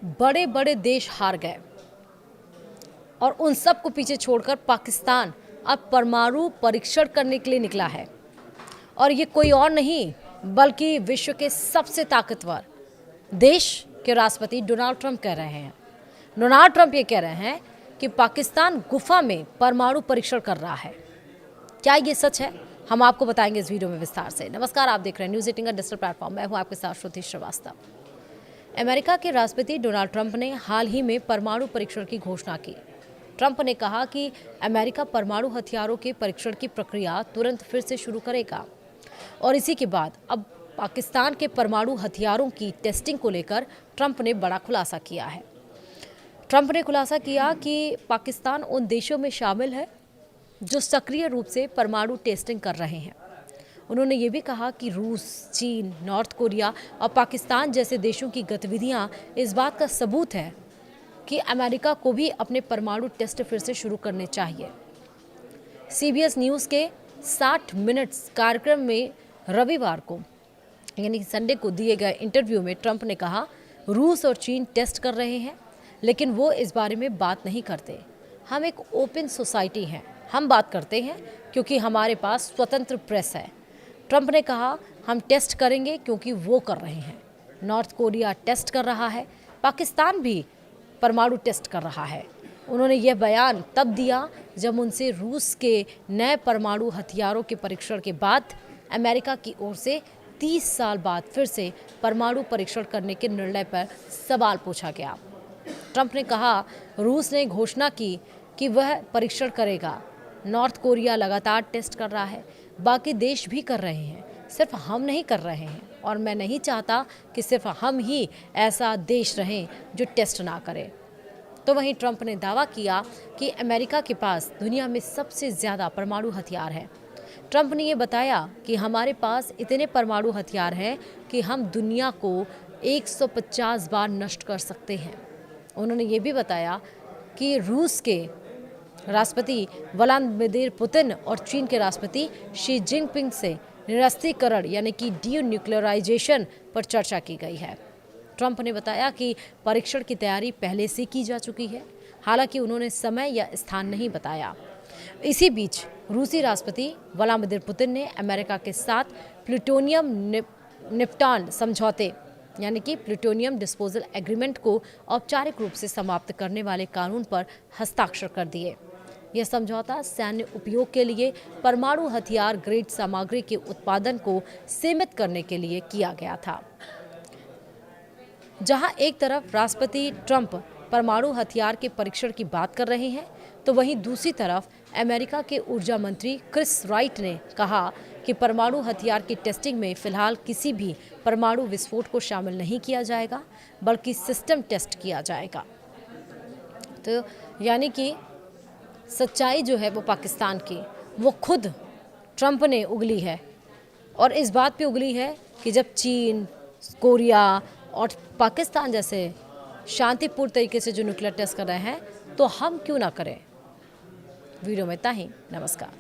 बड़े बड़े देश हार गए और उन सब को पीछे छोड़कर पाकिस्तान अब परमाणु परीक्षण करने के लिए निकला है। और ये कोई और नहीं बल्कि विश्व के सबसे ताकतवर देश के राष्ट्रपति डोनाल्ड ट्रंप कह रहे हैं। डोनाल्ड ट्रंप ये कह रहे हैं कि पाकिस्तान गुफा में परमाणु परीक्षण कर रहा है। क्या ये सच है? हम आपको बताएंगे इस वीडियो में विस्तार से। नमस्कार, आप देख रहे हैं न्यूज़ 18 का डिजिटल प्लेटफॉर्म। मैं हूं आपके साथ श्रुति श्रीवास्तव। अमेरिका के राष्ट्रपति डोनाल्ड ट्रंप ने हाल ही में परमाणु परीक्षण की घोषणा की। ट्रंप ने कहा कि अमेरिका परमाणु हथियारों के परीक्षण की प्रक्रिया तुरंत फिर से शुरू करेगा और इसी के बाद अब पाकिस्तान के परमाणु हथियारों की टेस्टिंग को लेकर ट्रंप ने बड़ा खुलासा किया है। ट्रंप ने खुलासा किया कि पाकिस्तान उन देशों में शामिल है जो सक्रिय रूप से परमाणु टेस्टिंग कर रहे हैं। उन्होंने ये भी कहा कि रूस, चीन, नॉर्थ कोरिया और पाकिस्तान जैसे देशों की गतिविधियां इस बात का सबूत है कि अमेरिका को भी अपने परमाणु टेस्ट फिर से शुरू करने चाहिए। CBS न्यूज़ के 60 मिनट्स कार्यक्रम में रविवार को यानी संडे को दिए गए इंटरव्यू में ट्रंप ने कहा, रूस और चीन टेस्ट कर रहे हैं लेकिन वो इस बारे में बात नहीं करते। हम एक ओपन सोसाइटी हैं, हम बात करते हैं क्योंकि हमारे पास स्वतंत्र प्रेस है। ट्रंप ने कहा, हम टेस्ट करेंगे क्योंकि वो कर रहे हैं। नॉर्थ कोरिया टेस्ट कर रहा है, पाकिस्तान भी परमाणु टेस्ट कर रहा है। उन्होंने यह बयान तब दिया जब उनसे रूस के नए परमाणु हथियारों के परीक्षण के बाद अमेरिका की ओर से 30 साल बाद फिर से परमाणु परीक्षण करने के निर्णय पर सवाल पूछा गया। ट्रंप ने कहा, रूस ने घोषणा की कि वह परीक्षण करेगा। नॉर्थ कोरिया लगातार टेस्ट कर रहा है, बाकी देश भी कर रहे हैं, सिर्फ हम नहीं कर रहे हैं और मैं नहीं चाहता कि सिर्फ हम ही ऐसा देश रहें जो टेस्ट ना करे। तो वहीं ट्रंप ने दावा किया कि अमेरिका के पास दुनिया में सबसे ज़्यादा परमाणु हथियार हैं। ट्रंप ने ये बताया कि हमारे पास इतने परमाणु हथियार हैं कि हम दुनिया को 150 बार नष्ट कर सकते हैं। उन्होंने ये भी बताया कि रूस के राष्ट्रपति व्लादिमीर पुतिन और चीन के राष्ट्रपति शी जिनपिंग से निरस्त्रीकरण यानी कि डीन्यूक्लियराइजेशन पर चर्चा की गई है। ट्रंप ने बताया कि परीक्षण की तैयारी पहले से की जा चुकी है, हालांकि उन्होंने समय या स्थान नहीं बताया। इसी बीच रूसी राष्ट्रपति व्लादिमीर पुतिन ने अमेरिका के साथ प्लूटोनियम निपटान समझौते यानी कि प्लूटोनियम डिस्पोजल एग्रीमेंट को औपचारिक रूप से समाप्त करने वाले कानून पर हस्ताक्षर कर दिए। यह समझौता सैन्य उपयोग के लिए परमाणु हथियार ग्रेड सामग्री के उत्पादन को सीमित करने के लिए किया गया था। जहां एक तरफ राष्ट्रपति ट्रंप परमाणु हथियार के परीक्षण की बात कर रहे हैं, तो वहीं दूसरी तरफ अमेरिका के ऊर्जा मंत्री क्रिस राइट ने कहा कि परमाणु हथियार की टेस्टिंग में फिलहाल किसी भी परमाणु विस्फोट को शामिल नहीं किया जाएगा, बल्कि सिस्टम टेस्ट किया जाएगा। तो यानी कि सच्चाई जो है वो पाकिस्तान की, वो खुद ट्रंप ने उगली है और इस बात पे उगली है कि जब चीन, कोरिया और पाकिस्तान जैसे शांतिपूर्ण तरीके से जो न्यूक्लियर टेस्ट कर रहे हैं तो हम क्यों ना करें। वीडियो में इतना ही। नमस्कार।